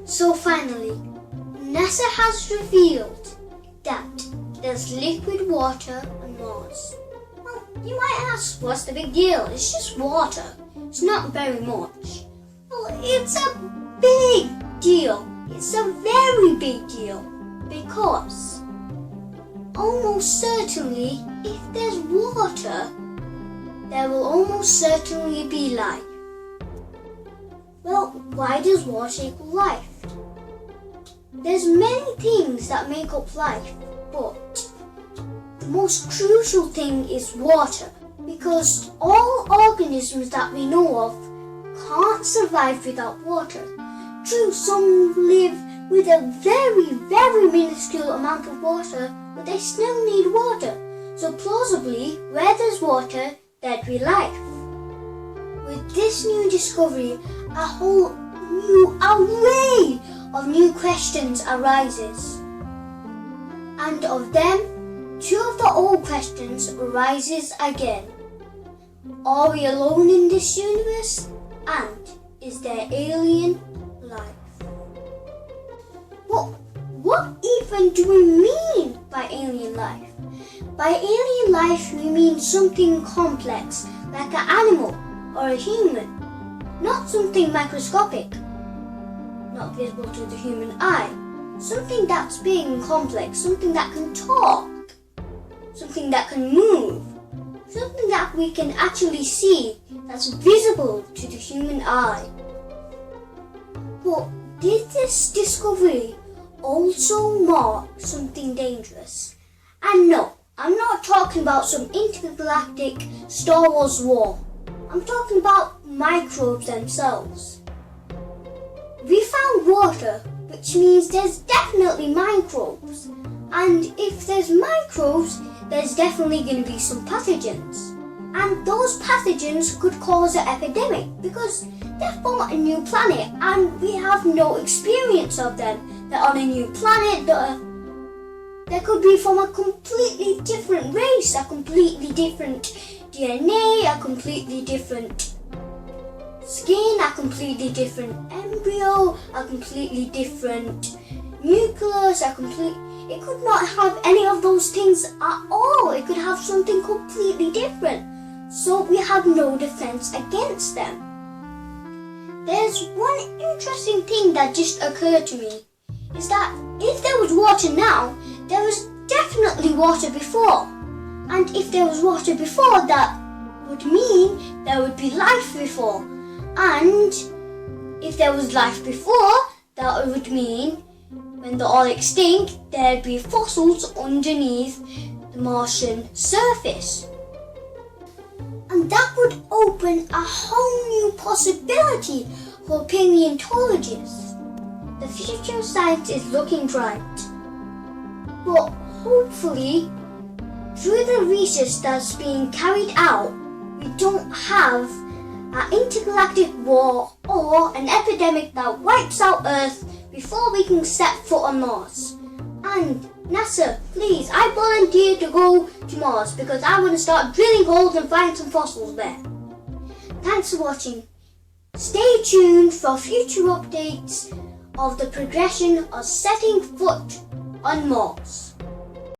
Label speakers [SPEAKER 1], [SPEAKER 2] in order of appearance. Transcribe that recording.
[SPEAKER 1] So finally, NASA has revealed that there's liquid water on Mars. Well, you might ask, what's the big deal? It's just water. It's not very much. Well, it's a big deal. It's a very big deal because almost certainly if there's water, there will almost certainly be life. Well, why does water equal life? There's many things that make up life, but the most crucial thing is water, because all organisms that we know of can't survive without water. True, some live with a very, very minuscule amount of water, but they still need water. So plausibly, where there's water, there'd be life. With this new discovery, a whole new array of new questions arises. And of them, two of the old questions arises again. Are we alone in this universe? And is there alien life? What even do we mean by alien life? By alien life, we mean something complex, like an animal or a human, not something microscopic, not visible to the human eye, something that's big and complex, something that can talk, something that can move, something that we can actually see, that's visible to the human eye. But did this discovery also mark something dangerous? And no, I'm not talking about some intergalactic Star Wars war. I'm talking about microbes themselves. We found water, which means there's definitely microbes. And if there's microbes, there's definitely going to be some pathogens. And those pathogens could cause an epidemic because they're from a new planet and we have no experience of them. They're on a new planet, they could be from a completely different race, a completely different DNA, a completely different skin, a completely different embryo, a completely different nucleus, it could not have any of those things at all. It could have something completely different. So we have no defense against them. There's one interesting thing that just occurred to me, is that if there was water now, there was definitely water before. And if there was water before, that would mean there would be life before. And if there was life before, that would mean when they're all extinct, there'd be fossils underneath the Martian surface. And that would open a whole new possibility for paleontologists. The future of science is looking bright. But hopefully, through the research that's being carried out, we don't have an intergalactic war or an epidemic that wipes out Earth before we can set foot on Mars. And NASA, please, I volunteer to go to Mars because I want to start drilling holes and find some fossils there. Thanks for watching. Stay tuned for future updates of the progression of setting foot on Mars.